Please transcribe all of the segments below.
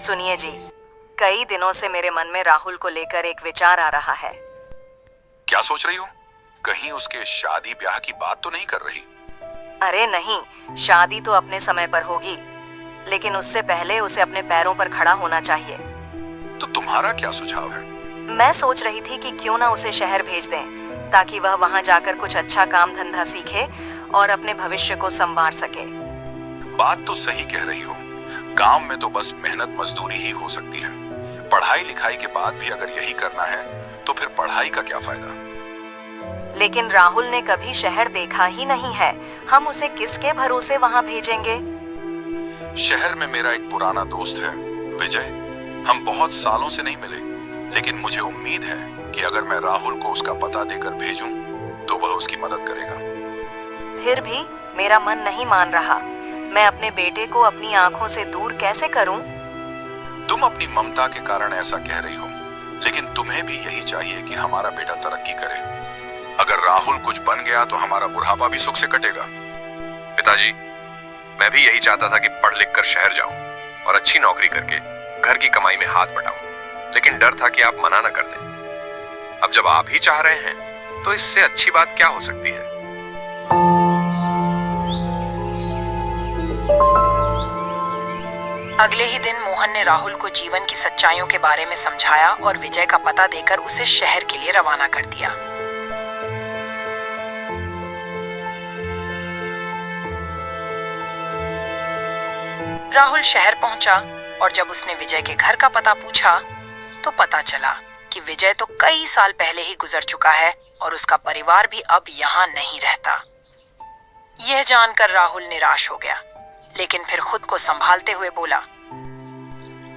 सुनिए जी, कई दिनों से मेरे मन में राहुल को लेकर एक विचार आ रहा है। क्या सोच रही हो? कहीं उसके शादी ब्याह की बात तो नहीं कर रही? अरे नहीं, शादी तो अपने समय पर होगी, लेकिन उससे पहले उसे अपने पैरों पर खड़ा होना चाहिए। तो तुम्हारा क्या सुझाव है? मैं सोच रही थी कि क्यों ना उसे शहर भेज दें, ताकि वह वहां जाकर कुछ अच्छा काम धंधा सीखे और अपने भविष्य को संवार सके। बात तो सही कह रही हो। गांव में तो बस मेहनत मजदूरी ही हो सकती है। पढ़ाई लिखाई के बाद भी अगर यही करना है तो फिर पढ़ाई का क्या फायदा? लेकिन राहुल ने कभी शहर देखा ही नहीं है, हम उसे किसके भरोसे वहां भेजेंगे? शहर में मेरा एक पुराना दोस्त है, विजय। हम बहुत सालों से नहीं मिले, लेकिन मुझे उम्मीद है कि अगर मैं राहुल को उसका पता देकर भेजूं तो वह उसकी मदद करेगा। फिर भी मेरा मन नहीं मान रहा। मैं अपने बेटे को अपनी आंखों से दूर कैसे करूं? तुम अपनी ममता के कारण ऐसा कह रही हो, लेकिन तुम्हें भी यही चाहिए कि हमारा बेटा तरक्की करे। अगर राहुल कुछ बन गया तो हमारा बुढ़ापा भी सुख से कटेगा। पिताजी, मैं भी यही चाहता था कि पढ़ लिख कर शहर जाऊं और अच्छी नौकरी करके घर की कमाई में हाथ बटाऊं, लेकिन डर था कि आप मना न कर दें। अब जब आप ही चाह रहे हैं तो इससे अच्छी बात क्या हो सकती है? अगले ही दिन मोहन ने राहुल को जीवन की सच्चाइयों के बारे में समझाया और विजय का पता देकर उसे शहर के लिए रवाना कर दिया। राहुल शहर पहुंचा और जब उसने विजय के घर का पता पूछा तो पता चला कि विजय तो कई साल पहले ही गुजर चुका है और उसका परिवार भी अब यहाँ नहीं रहता। यह जानकर राहुल निराश हो गया, लेकिन फिर खुद को संभालते हुए बोला,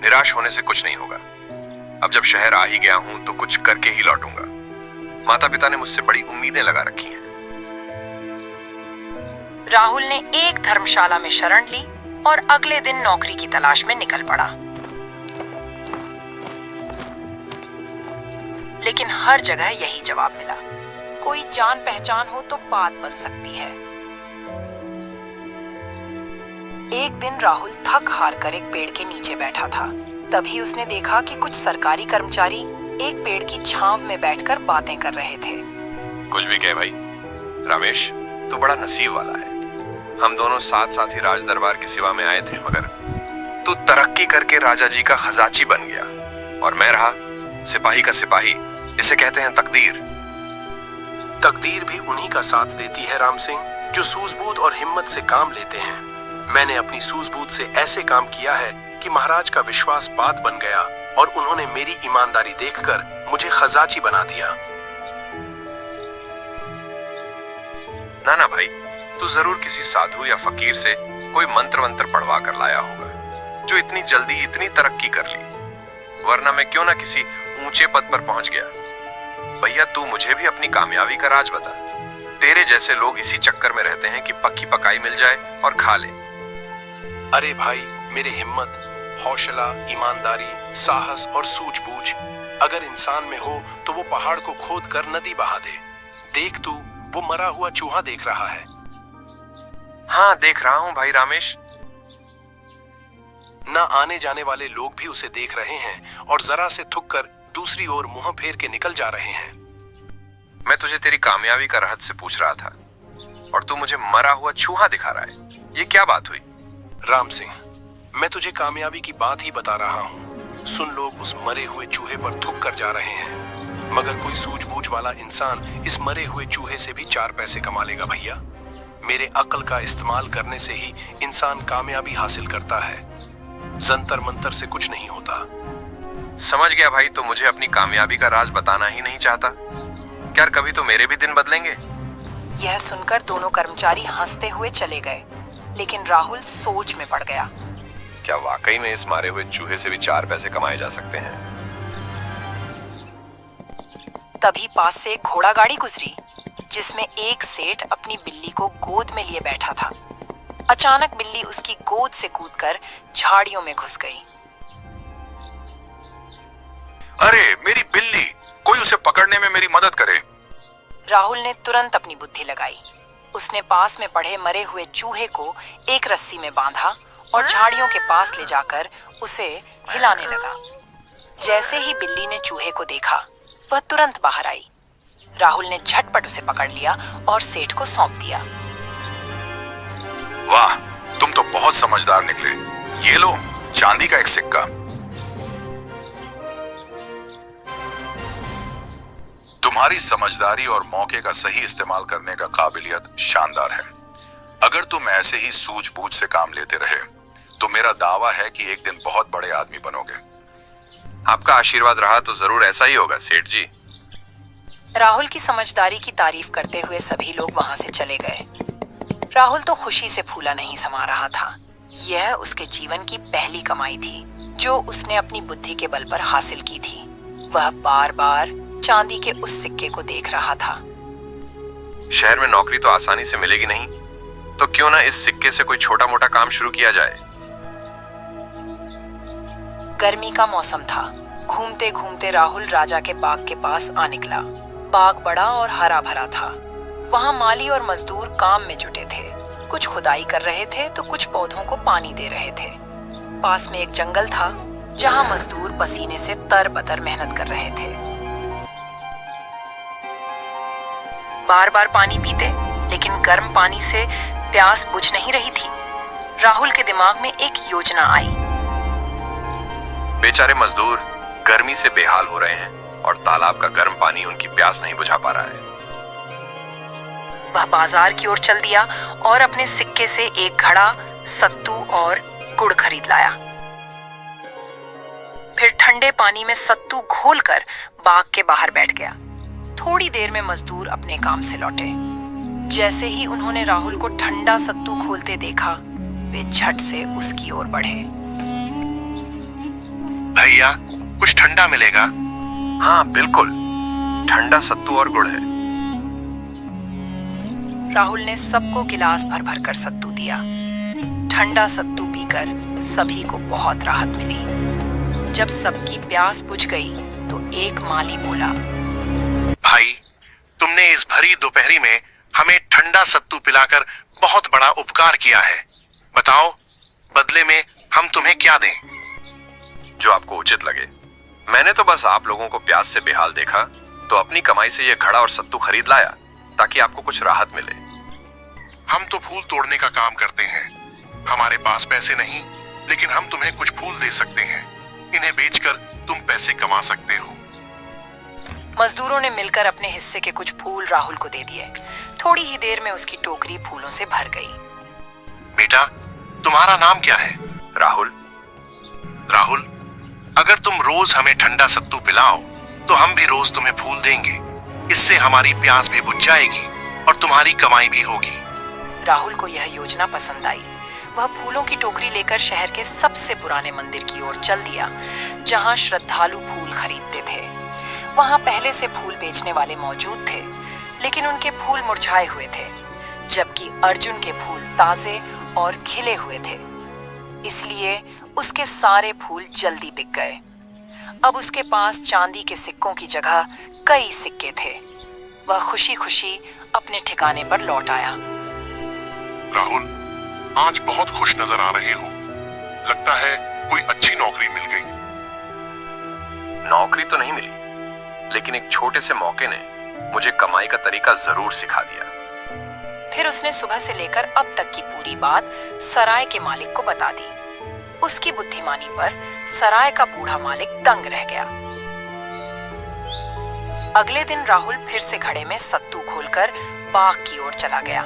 निराश होने से कुछ नहीं होगा। अब जब शहर आ ही गया हूं तो कुछ करके ही लौटूंगा। माता पिता ने मुझसे बड़ी उम्मीदें लगा रखी हैं। राहुल ने एक धर्मशाला में शरण ली और अगले दिन नौकरी की तलाश में निकल पड़ा। लेकिन हर जगह यही जवाब मिला, कोई जान पहचान हो तो बात बन सकती है। एक दिन राहुल थक हार कर एक पेड़ के नीचे बैठा था। तभी उसने देखा कि कुछ सरकारी कर्मचारी एक पेड़ की छांव में बैठकर बातें कर रहे थे। कुछ भी कहे भाई, रमेश तू बड़ा नसीब वाला है। हम दोनों साथ साथ ही राज दरबार की सेवा में आए थे, मगर तू तरक्की करके राजा जी का खजांची बन गया और मैं रहा सिपाही का सिपाही। इसे कहते हैं तकदीर। तकदीर भी उन्हीं का साथ देती है राम सिंह, जो सूझबूझ और हिम्मत से काम लेते हैं। मैंने अपनी सूझबूझ से ऐसे काम किया है कि महाराज का विश्वास बात बन गया और उन्होंने मेरी ईमानदारी देखकर मुझे खजांची बना दिया। ना भाई, तू जरूर किसी साधु या फकीर से कोई मंत्र वंत्र पढ़वा कर लाया होगा, जो इतनी जल्दी इतनी तरक्की कर ली। वरना मैं क्यों ना किसी ऊंचे पद पर पहुंच गया। भैया तू मुझे भी अपनी कामयाबी का राज बता। तेरे जैसे लोग इसी चक्कर में रहते हैं कि पक्की पकाई मिल जाए और खा ले। अरे भाई, मेरे हिम्मत, हौसला, ईमानदारी, साहस और सूझबूझ अगर इंसान में हो तो वो पहाड़ को खोद कर नदी बहा दे। देख तू, वो मरा हुआ चूहा देख रहा है। हाँ देख रहा हूँ भाई रामेश। ना आने जाने वाले लोग भी उसे देख रहे हैं और जरा से थुक कर दूसरी ओर मुंह फेर के निकल जा रहे हैं। मैं तुझे तेरी कामयाबी का रहस्य पूछ रहा था और तू मुझे मरा हुआ चूहा दिखा रहा है। ये क्या बात हुई? राम सिंह, मैं तुझे कामयाबी की बात ही बता रहा हूँ। सुन, लोग उस मरे हुए चूहे पर थूक कर जा रहे हैं, मगर कोई सूझबूझ वाला इंसान इस मरे हुए चूहे से भी 4 पैसे कमा लेगा भैया। मेरे अक्ल का इस्तेमाल करने से ही इंसान कामयाबी हासिल करता है। जंतर मंतर से कुछ नहीं होता। समझ गया भाई, तो मुझे अपनी कामयाबी का राज बताना ही नहीं चाहता। क्या कभी तो मेरे भी दिन बदलेंगे? यह सुनकर दोनों कर्मचारी हंसते हुए चले गए, लेकिन राहुल सोच में पड़ गया। क्या वाकई में इस मारे हुए चूहे से भी 4 पैसे कमाए जा सकते हैं? तभी पास से एक घोड़ा गाड़ी गुजरी, जिसमें एक सेठ अपनी बिल्ली को गोद में लिए बैठा था। अचानक बिल्ली उसकी गोद से कूदकर झाड़ियों में घुस गई। अरे मेरी बिल्ली, कोई उसे पकड़ने में मेरी मदद करे। राहुल ने तुरंत अपनी बुद्धि लगाई। उसने पास में पड़े मरे हुए चूहे को एक रस्सी में बांधा और झाड़ियों के पास ले जाकर उसे हिलाने लगा। जैसे ही बिल्ली ने चूहे को देखा, वह तुरंत बाहर आई। राहुल ने झटपट उसे पकड़ लिया और सेठ को सौंप दिया। वाह, तुम तो बहुत समझदार निकले। ये लो, चांदी का एक सिक्का। तुम्हारी समझदारी और मौके का सही इस्तेमाल करने का काबिलियत शानदार है। अगर तुम ऐसे ही सूझबूझ से काम लेते रहे तो मेरा दावा है कि एक दिन बहुत बड़े आदमी बनोगे। आपका आशीर्वाद रहा तो जरूर ऐसा ही होगा सेठ जी। राहुल की समझदारी की तारीफ करते हुए सभी लोग वहां से चले गए। राहुल तो खुशी से फूला नहीं समा रहा था। यह उसके जीवन की पहली कमाई थी जो उसने अपनी बुद्धि के बल पर हासिल की थी। वह बार बार चांदी के उस सिक्के को देख रहा था। शहर में नौकरी तो आसानी से मिलेगी नहीं, तो क्यों ना इस सिक्के से कोई छोटा मोटा काम शुरू किया जाए। गर्मी का मौसम था। घूमते घूमते राहुल राजा के बाग के पास आ निकला। बाग बड़ा और हरा भरा था। वहां माली और मजदूर काम में जुटे थे। कुछ खुदाई कर रहे थे तो कुछ पौधों को पानी दे रहे थे। पास में एक जंगल था जहां मजदूर पसीने से तरबतर मेहनत कर रहे थे। बार बार पानी पीते, लेकिन गर्म पानी से प्यास बुझ नहीं रही थी। राहुल के दिमाग में एक योजना आई। बेचारे मजदूर गर्मी से बेहाल हो रहे हैं और तालाब का गर्म पानी उनकी प्यास नहीं बुझा पा रहा है। वह बाजार की ओर चल दिया और अपने सिक्के से एक घड़ा, सत्तू और गुड़ खरीद लाया। फिर ठंडे पानी में सत्तू घोलकर बाग के बाहर बैठ गया। थोड़ी देर में मजदूर अपने काम से लौटे। जैसे ही उन्होंने राहुल को ठंडा सत्तू घोलते देखा, वे झट से उसकी ओर बढ़े। भैया, कुछ ठंडा मिलेगा? हाँ बिल्कुल, ठंडा सत्तू और गुड़ है। राहुल ने सबको गिलास भर भर कर सत्तू दिया। ठंडा सत्तू पीकर सभी को बहुत राहत मिली। जब सबकी प्यास बुझ गई तो एक माली बोला, भाई, तुमने इस भरी दोपहरी में हमें ठंडा सत्तू पिलाकर बहुत बड़ा उपकार किया है। बताओ, बदले में हम तुम्हें क्या दें? जो आपको उचित लगे। मैंने तो बस आप लोगों को प्यास से बेहाल देखा तो अपनी कमाई से ये घड़ा और सत्तू खरीद लाया ताकि आपको कुछ राहत मिले। हम तो फूल तोड़ने का काम करते हैं। हमारे पास पैसे नहीं, लेकिन हम तुम्हें कुछ फूल दे सकते हैं। इन्हें बेचकर तुम पैसे कमा सकते हो। मजदूरों ने मिलकर अपने हिस्से के कुछ फूल राहुल को दे दिए। थोड़ी ही देर में उसकी टोकरी फूलों से भर गई। बेटा, तुम्हारा नाम क्या है? राहुल। राहुल, अगर तुम रोज हमें ठंडा सत्तू पिलाओ तो हम भी रोज तुम्हें फूल देंगे। इससे हमारी प्यास भी बुझ जाएगी और तुम्हारी कमाई भी होगी। राहुल को यह योजना पसंद आई। वह फूलों की टोकरी लेकर शहर के सबसे पुराने मंदिर की ओर चल दिया, जहां श्रद्धालु फूल खरीदते थे। वहां पहले से फूल बेचने वाले मौजूद थे, लेकिन उनके फूल मुरझाए हुए थे, जबकि अर्जुन के फूल ताजे और खिले हुए थे। इसलिए उसके सारे फूल जल्दी बिक गए। अब उसके पास चांदी के सिक्कों की जगह कई सिक्के थे। वह खुशी खुशी अपने ठिकाने पर लौट आया। राहुल, आज बहुत खुश नजर आ रहे हो। लगता है कोई अच्छी नौकरी मिल गई। नौकरी तो नहीं मिली, लेकिन एक छोटे से मौके ने मुझे कमाई का तरीका जरूर सिखा दिया। फिर उसने सुबह से लेकर अब तक की पूरी बात सराय के मालिक को बता दी। उसकी बुद्धिमानी पर सराय का बूढ़ा मालिक दंग रह गया। अगले दिन राहुल फिर से घड़े में सत्तू घोलकर बाग की ओर चला गया।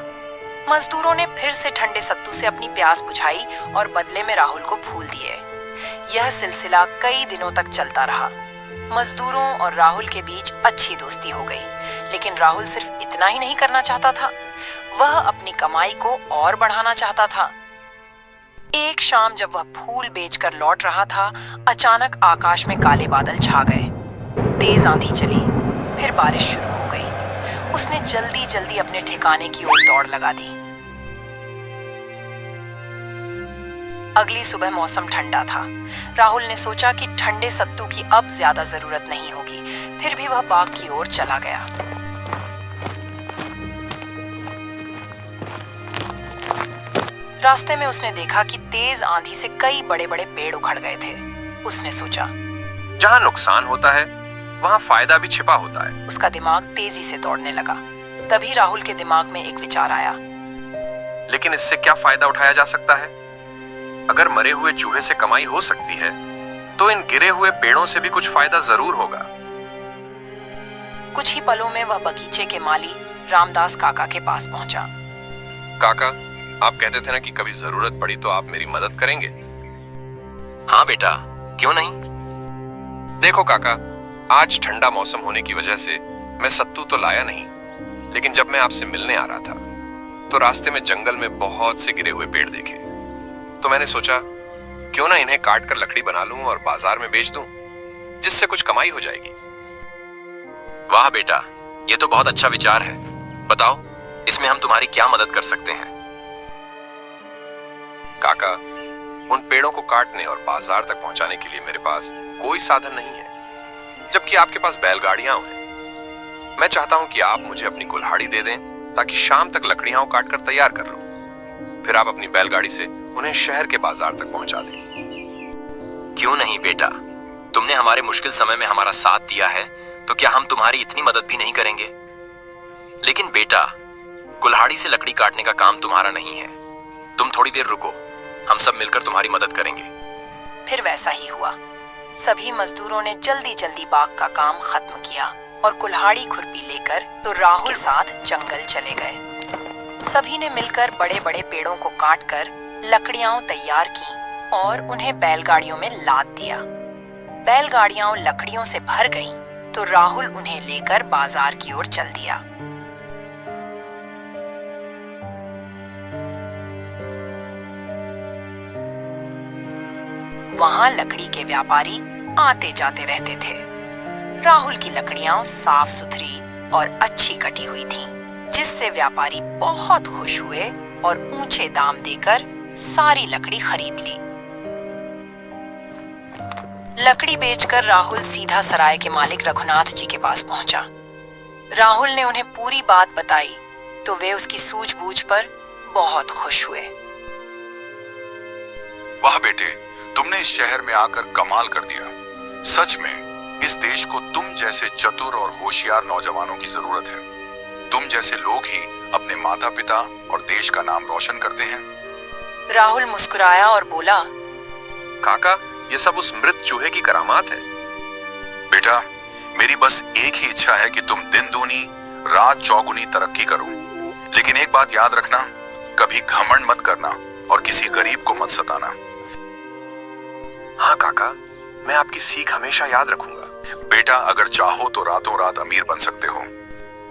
मजदूरों ने फिर से ठंडे सत्तू से अपनी प्यास बुझाई और बदले में राहुल को फूल दिए। यह सिलसिला कई दिनों तक चलता रहा। मजदूरों और राहुल के बीच अच्छी दोस्ती हो गई, लेकिन राहुल सिर्फ इतना ही नहीं करना चाहता था, वह अपनी कमाई को और बढ़ाना चाहता था। एक शाम जब वह फूल बेचकर लौट रहा था, अचानक आकाश में काले बादल छा गए। तेज आंधी चली, फिर बारिश शुरू हो गई। उसने जल्दी जल्दी अपने ठिकाने की ओर दौड़ लगा दी। अगली सुबह मौसम ठंडा था। राहुल ने सोचा कि ठंडे सत्तू की अब ज्यादा जरूरत नहीं होगी। फिर भी वह बाग की ओर चला गया। रास्ते में उसने देखा कि तेज आंधी से कई बड़े बड़े पेड़ उखड़ गए थे। उसने सोचा, जहां नुकसान होता है वहां फायदा भी छिपा होता है। उसका दिमाग तेजी से दौड़ने लगा। तभी राहुल के दिमाग में एक विचार आया। लेकिन इससे क्या फायदा उठाया जा सकता है? अगर मरे हुए चूहे से कमाई हो सकती है तो इन गिरे हुए पेड़ों से भी कुछ फायदा जरूर होगा। कुछ ही पलों में वह बगीचे के माली रामदास काका के पास पहुंचा। काका, आप कहते थे ना कि कभी जरूरत पड़ी तो आप मेरी मदद करेंगे। हाँ बेटा, क्यों नहीं। देखो काका, आज ठंडा मौसम होने की वजह से मैं सत्तू तो लाया नहीं, लेकिन जब मैं आपसे मिलने आ रहा था तो रास्ते में जंगल में बहुत से गिरे हुए पेड़ देखे। तो मैंने सोचा क्यों ना इन्हें काट कर लकड़ी बना लूं और बाजार में बेच दूं, जिससे कुछ कमाई हो जाएगी। वाह बेटा, ये तो बहुत अच्छा विचार है। बताओ, इसमें हम तुम्हारी क्या मदद कर सकते हैं। काका, उन पेड़ों को काटने और बाजार तक पहुंचाने के लिए मेरे पास कोई साधन नहीं है, जबकि आपके पास बैलगाड़ियां हैं। मैं चाहता हूं कि आप मुझे अपनी कुल्हाड़ी दे दें ताकि शाम तक लकड़ियां काटकर तैयार कर लूं। फिर आप अपनी बैलगाड़ी से उन्हें शहर के बाजार तक पहुंचा दें। क्यों नहीं बेटा, तुमने हमारे मुश्किल समय में हमारा साथ दिया है, तो क्या हम तुम्हारी इतनी मदद भी नहीं करेंगे। लेकिन बेटा, कुल्हाड़ी से लकड़ी काटने का काम तुम्हारा नहीं है। तुम थोड़ी देर रुको, हम सब मिलकर तुम्हारी मदद करेंगे। फिर वैसा ही हुआ। सभी मजदूरों ने जल्दी जल्दी बाग का काम खत्म किया और कुल्हाड़ी खुरपी लेकर तो राहुल साथ जंगल चले गए। सभी ने मिलकर बड़े बड़े पेड़ों को काटकर लकड़ियां तैयार की और उन्हें बैलगाड़ियों में लाद दिया। बैलगाड़ियां लकड़ियों से भर गईं, तो राहुल उन्हें लेकर बाजार की ओर चल दिया। वहां लकड़ी के व्यापारी आते जाते रहते थे। राहुल की लकड़ियां साफ सुथरी और अच्छी कटी हुई थीं, जिससे व्यापारी बहुत खुश हुए और ऊंचे दाम देकर सारी लकड़ी खरीद ली। लकड़ी बेचकर राहुल सीधा सराय के मालिक रघुनाथ जी के पास पहुंचा। राहुल ने उन्हें पूरी बात बताई तो वे उसकी सूझबूझ पर बहुत खुश हुए। वाह बेटे, तुमने इस शहर में आकर कमाल कर दिया। सच में इस देश को तुम जैसे चतुर और होशियार नौजवानों की जरूरत है। तुम जैसे लोग ही अपने माता पिता और देश का नाम रोशन करते हैं। राहुल मुस्कुराया और बोला, काका, ये सब उस मृत चूहे की करामात है। बेटा, मेरी बस एक ही इच्छा है कि तुम दिन दूनी रात चौगुनी तरक्की करो। लेकिन एक बात याद रखना, कभी घमंड मत करना और किसी गरीब को मत सताना। हाँ काका, मैं आपकी सीख हमेशा याद रखूंगा। बेटा, अगर चाहो तो रातों रात अमीर बन सकते हो।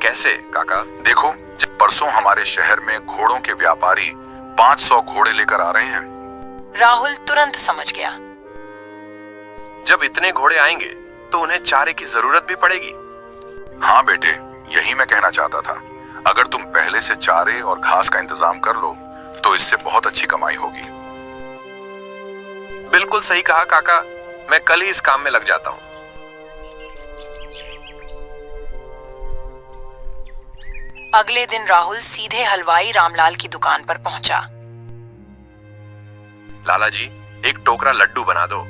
कैसे काका? देखो, जब परसों हमारे शहर में घोड़ों के व्यापारी 500 घोड़े लेकर आ रहे हैं। राहुल तुरंत समझ गया। जब इतने घोड़े आएंगे तो उन्हें चारे की जरूरत भी पड़ेगी। हाँ बेटे, यही मैं कहना चाहता था। अगर तुम पहले से चारे और घास का इंतजाम कर लो तो इससे बहुत अच्छी कमाई होगी। बिल्कुल सही कहा काका, मैं कल ही इस काम में लग जाता हूं। अगले दिन राहुल सीधे हलवाई रामलाल की दुकान पर पहुंचा। लाला जी, एक टोकरा लड्डू बना दो।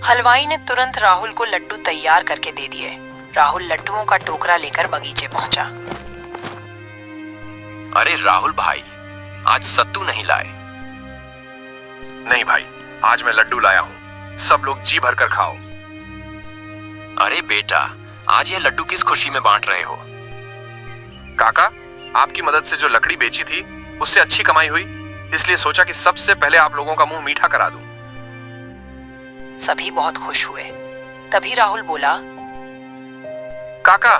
हलवाई ने तुरंत राहुल को लड्डू तैयार करके दे दिए। राहुल लड्डुओं का टोकरा लेकर बगीचे पहुंचा। अरे राहुल भाई, आज सत्तू नहीं लाए। नहीं भाई, आज मैं लड्डू लाया हूं, सब लोग जी भर कर खाओ। अरे बेटा, आज ये लड्डू किस खुशी में बांट रहे हो। काका, आपकी मदद से जो लकड़ी बेची थी उससे अच्छी कमाई हुई, इसलिए सोचा कि सबसे पहले आप लोगों का मुंह मीठा करा दूं। सभी बहुत खुश हुए। तभी राहुल बोला, काका,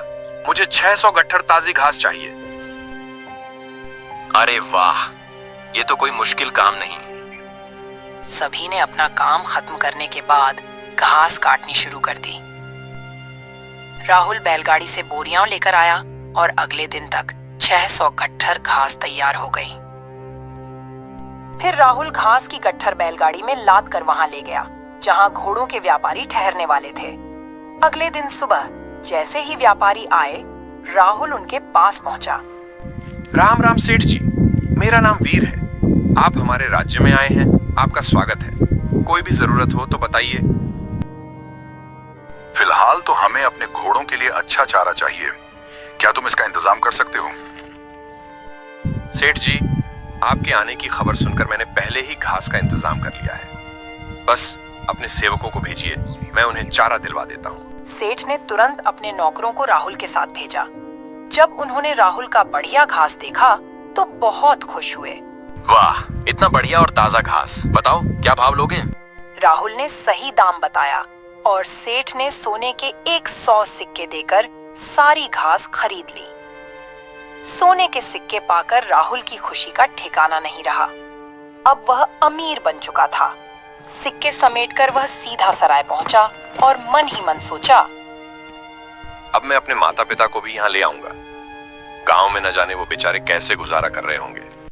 मुझे 600 गट्ठर ताजी घास चाहिए। अरे वाह, ये तो कोई मुश्किल काम नहीं। सभी ने अपना काम खत्म करने के बाद घास काटनी शुरू कर दी। राहुल बैलगाड़ी से बोरियां लेकर आया और अगले दिन तक 600 गट्ठर घास तैयार हो गई। फिर राहुल घास की गट्ठर बैलगाड़ी में लाद कर वहां ले गया जहां घोड़ों के व्यापारी ठहरने वाले थे। अगले दिन सुबह जैसे ही व्यापारी आए, राहुल उनके पास पहुंचा। राम राम सेठ जी, मेरा नाम वीर है। आप हमारे राज्य में आए हैं, आपका स्वागत है। कोई भी जरूरत हो तो बताइए। फिलहाल तो हमें अपने घोड़ों के लिए अच्छा चारा चाहिए। क्या तुम इसका इंतजाम कर सकते हो? सेठ जी, आपके आने की खबर सुनकर मैंने पहले ही घास का इंतजाम कर लिया है। बस अपने सेवकों को भेजिए, मैं उन्हें चारा दिलवा देता हूँ। सेठ ने तुरंत अपने नौकरों को राहुल के साथ भेजा। जब उन्होंने राहुल का बढ़िया घास देखा तो बहुत खुश हुए। वाह, इतना बढ़िया और ताजा घास। बताओ क्या भाव लोगे? राहुल ने सही दाम बताया और सेठ ने सोने के 100 सिक्के देकर सारी घास खरीद ली। सोने के सिक्के पाकर राहुल की खुशी का ठिकाना नहीं रहा। अब वह अमीर बन चुका था। सिक्के समेटकर वह सीधा सराय पहुंचा और मन ही मन सोचा, अब मैं अपने माता पिता को भी यहाँ ले आऊंगा। गांव में न जाने वो बेचारे कैसे गुजारा कर रहे होंगे।